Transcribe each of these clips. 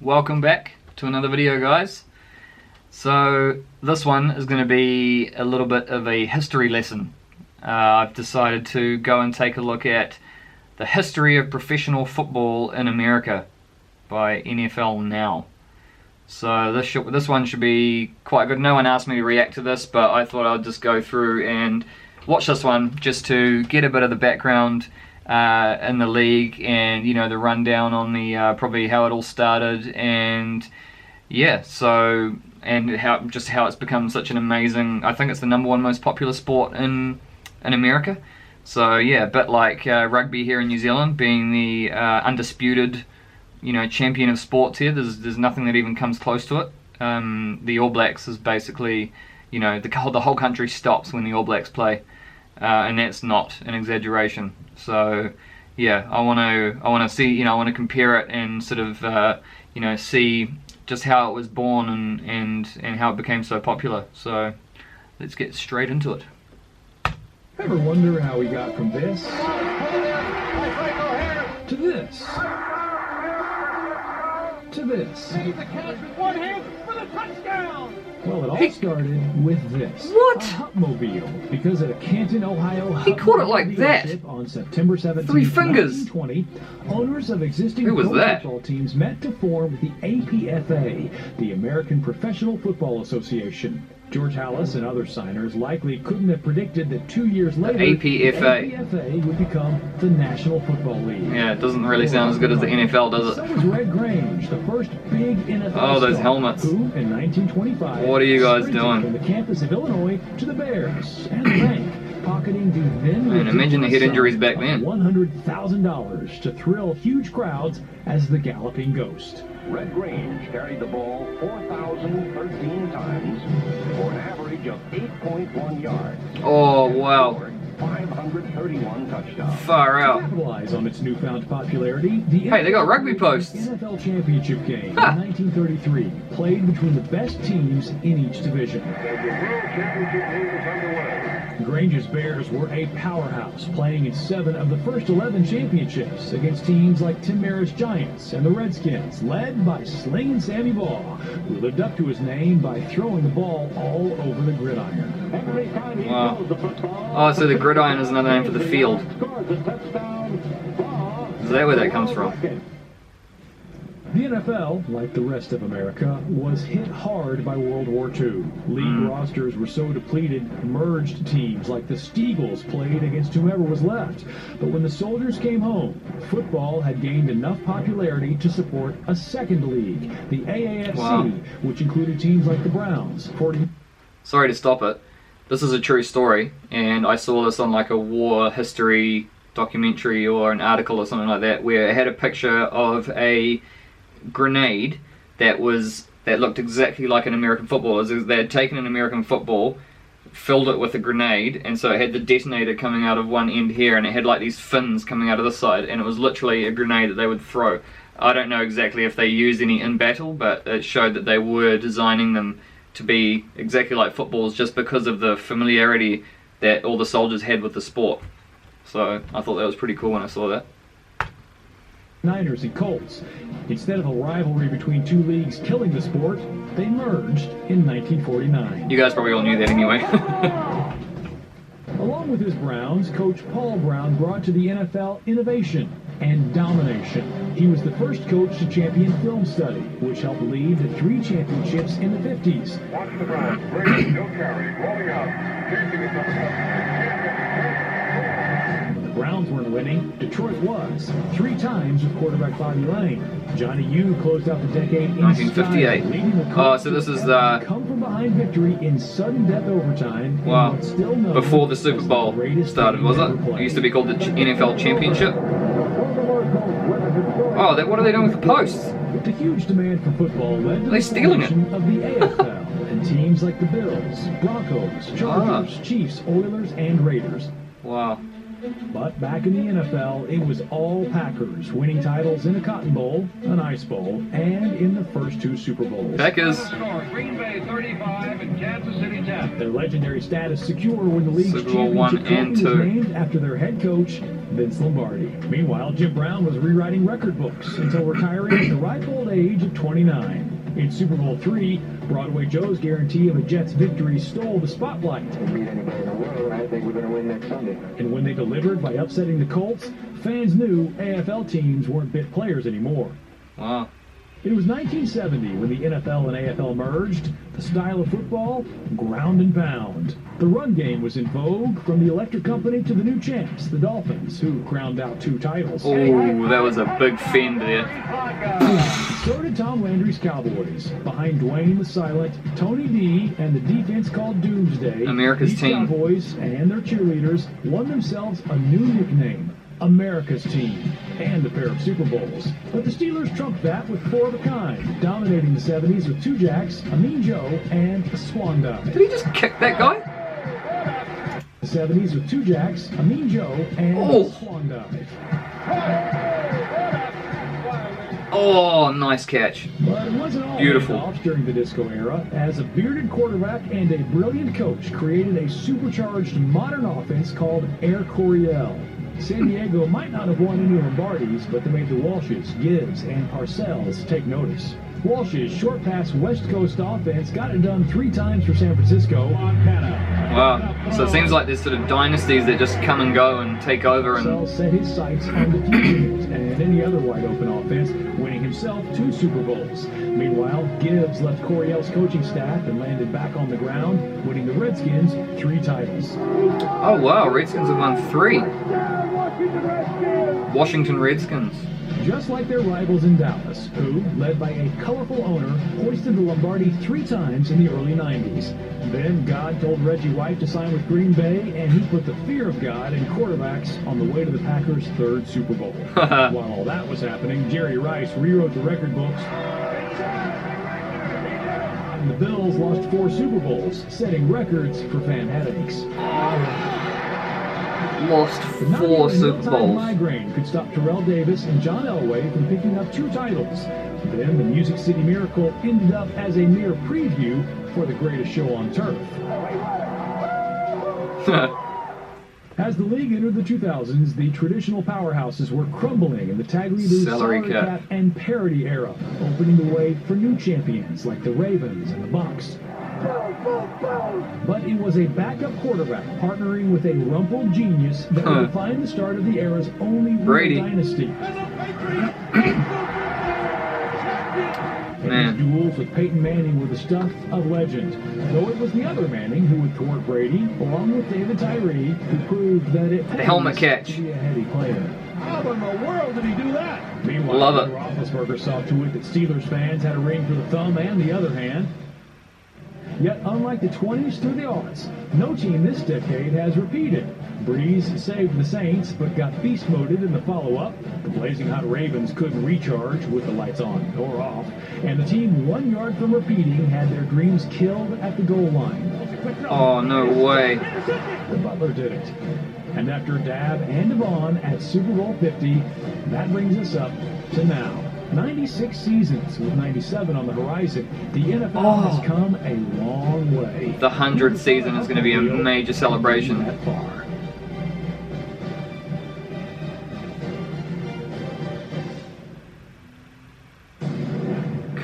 welcome back to another video, guys. So this one is going to be a little bit of a history lesson. I've decided to go and take a look at the history of professional football in America by NFL Now. So this one should be quite good. No one asked me to react to this, but I thought I'd just go through and watch this one just to get a bit of the background in the league, and you know, the rundown on the probably how it all started, and yeah, so and how it's become such an amazing, I think it's the #1 most popular sport in America. So yeah, a bit like rugby here in New Zealand being the undisputed, you know, champion of sports here. There's nothing that even comes close to it. The All Blacks is basically, you know, the whole country stops when the All Blacks play, and that's not an exaggeration. So yeah, I want to see, you know, I want to compare it and sort of you know, see just how it was born and how it became so popular. So let's get straight into it. Ever wonder how we got from this to this to this? One hand for the touchdown. Well, it all started with this. What? A Hupmobile, because at a Canton, Ohio He caught it like that. dealership on September 17, 3 fingers. 1920, owners of existing Who was pro that? football teams met to form the APFA, the American Professional Football Association. George Halas and other signers likely couldn't have predicted that 2 years later, APFA. the APFA would become the National Football League. Yeah, it doesn't really sound as good as the NFL, does So it? was Red Grange, the first big NFL Oh, those star, helmets. who, in 1925, What are you guys sprinted doing? from the campus of Illinois to the Bears and the bank, pocketing the then Man, imagine the head ridiculous injuries sum back of then. $100,000 to thrill huge crowds as the Galloping Ghost. Red Grange carried the ball 4,013 times for an average of 8.1 yards. Oh wow, 531 touchdowns. far To out. capitalize on its newfound popularity, the Hey, they got rugby posts. NFL Championship game Ha. in 1933 played between the best teams in each division. Grange's Bears were a powerhouse, playing in 7 of the first 11 championships against teams like Tim Merritt's Giants and the Redskins, led by Slingin' Sammy Baugh, who lived up to his name by throwing the ball all over the gridiron. Wow. Oh, so the gridiron is another name for the field. Is that where that comes from? The NFL, like the rest of America, was hit hard by World War II. League rosters were so depleted, merged teams like the Steagles played against whomever was left. But when the soldiers came home, football had gained enough popularity to support a second league, the AAFC, Wow. which included teams like the Browns, 40... Sorry to stop it. This is a true story, and I saw this on like a war history documentary or an article or something like that, where it had a picture of a grenade that looked exactly like an American football. They had taken an American football, filled it with a grenade, and so it had the detonator coming out of one end here, and it had like these fins coming out of this side, and it was literally a grenade that they would throw. I don't know exactly if they used any in battle, but it showed that they were designing them to be exactly like footballs just because of the familiarity that all the soldiers had with the sport. So I thought that was pretty cool when I saw that. Niners and Colts. Instead of a rivalry between two leagues killing the sport, they merged in 1949. You guys probably all knew that anyway. Along with his Browns, Coach Paul Brown brought to the NFL innovation and domination. He was the first coach to champion film study, which helped lead to 3 championships in the 50s. Watch the Browns. Brady, no carry, rolling out. Chasing it up. When the Browns weren't winning, Detroit was, 3 times with quarterback Bobby Lane. Johnny U closed out the decade in 1958. style, leading the Oh, Colts so this to is a come from behind victory in sudden death overtime. in Wow. what's still known Before the as Super Bowl greatest started, game was ever it? played. It used to be called the NFL Championship. Oh, what are they doing with the posts? The huge demand for football led to They're the stealing it. formation of the AFL and teams like the Bills, Broncos, Chargers, Chiefs, Oilers, and Raiders. Wow. But back in the NFL, it was all Packers, winning titles in a Cotton Bowl, an Ice Bowl, and in the first 2 Super Bowls. Packers. Green Bay 35 and Kansas City 10. Their legendary status secure when the league's Super Bowl 1 championship and trophy 2. was named after their head coach, Vince Lombardi. Meanwhile, Jim Brown was rewriting record books until retiring at the ripe old age of 29. In Super Bowl III, Broadway Joe's guarantee of a Jets victory stole the spotlight. Beat anybody in the world, I think we're going to win next Sunday. And when they delivered by upsetting the Colts, fans knew AFL teams weren't bit players anymore. Wow. It was 1970 when the NFL and AFL merged. The style of football, ground and pound. The run game was in vogue, from the Electric Company to the new champs, the Dolphins, who crowned out 2 titles. Oh, that was a big fend there. So did Tom Landry's Cowboys. Behind Dwayne the Silent, Tony D, and the defense called Doomsday, America's these team. Cowboys and their cheerleaders won themselves a new nickname, America's Team, and a pair of Super Bowls. But the Steelers trumped that with 4 of a kind, dominating the 70s with 2 jacks, a Mean Joe, and a Swan Dive. Did he just kick that guy? The 70s with 2 jacks, a Mean Joe, and Oh. a Swan Dive. Oh, nice catch. But it wasn't all Beautiful. handoffs during the disco era, as a bearded quarterback and a brilliant coach created a supercharged modern offense called Air Coryell. San Diego might not have won any Lombardis, but they made the Walshes, Gibbs, and Parcells take notice. Walsh's short pass West Coast offense got it done 3 times for San Francisco. Wow. So it seems like there's sort of dynasties that just come and go and take over. And Parcells set his sights on the Fugitive and any other wide open offense, winning himself 2 Super Bowls. Meanwhile, Gibbs left Coryell's coaching staff and landed back on the ground, winning the Redskins 3 titles. oh wow, Redskins have won 3. Washington Redskins. Just like their rivals in Dallas, who, led by a colorful owner, hoisted the Lombardi 3 times in the early 90s. Then God told Reggie White to sign with Green Bay, and he put the fear of God in quarterbacks on the way to the Packers' 3rd Super Bowl. While all that was happening, Jerry Rice rewrote the record books. And the Bills lost 4 Super Bowls, setting records for fan headaches. Lost But not 4 even a Super mealtime Bowls. migraine could stop Terrell Davis and John Elway from picking up 2 titles. Then the Music City Miracle ended up as a mere preview for the greatest show on turf. As the league entered the 2000s, the traditional powerhouses were crumbling in the tag-redo Salary cap. and parity era, opening the way for new champions like the Ravens and the Bucks. But it was a backup quarterback partnering with a rumpled genius that would define the start of the era's only real Brady. dynasty. Man. His duels with Peyton Manning were the stuff of legend, though it was the other Manning who would thwart Brady, along with David Tyree, who proved that it pays helmet catch. to be a heady player. How in the world did he do that? Meanwhile, Love it. Roethlisberger saw to it that Steelers fans had a ring for the thumb and the other hand. Yet, unlike the 20s through the aughts, no team this decade has repeated. Breeze saved the Saints, but got beast-moded in the follow-up. The blazing hot Ravens couldn't recharge with the lights on or off. And the team 1 yard from repeating had their dreams killed at the goal line. Oh, no way. The Butler did it. And after Dab and Devon at Super Bowl 50, that brings us up to now. 96 seasons with 97 on the horizon. The NFL has come a long way. The 100th season is going to be a major celebration. That far.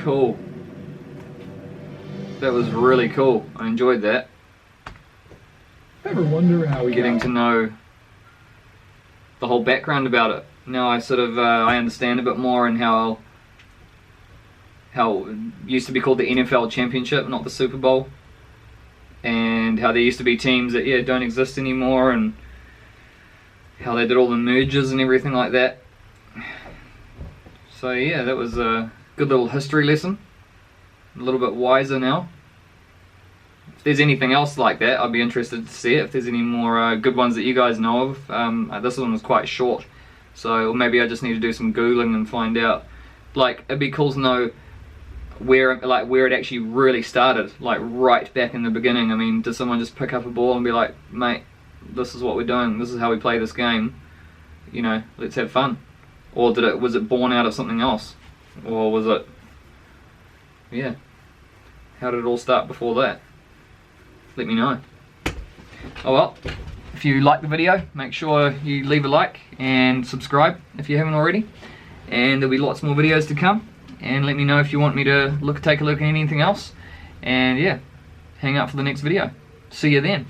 Cool. That was really cool. I enjoyed that. Ever wonder how we Getting got to know the whole background about it. Now I sort of I understand a bit more, and how it used to be called the NFL Championship, not the Super Bowl, and how there used to be teams that don't exist anymore, and how they did all the mergers and everything like that. So yeah, that was a good little history lesson. A little bit wiser now. If there's anything else like that, I'd be interested to see it. If there's any more good ones that you guys know of. This one was quite short, so maybe I just need to do some Googling and find out. Like, it'd be cool to know where it actually really started, like right back in the beginning. I mean, did someone just pick up a ball and be like, mate, this is what we're doing, this is how we play this game, you know, let's have fun? Or was it born out of something else? Or was it, yeah, how did it all start before that? Let me know. Oh well, if you like the video, make sure you leave a like and subscribe if you haven't already, and there'll be lots more videos to come. And let me know if you want me to take a look at anything else, and yeah, hang out for the next video. See you then.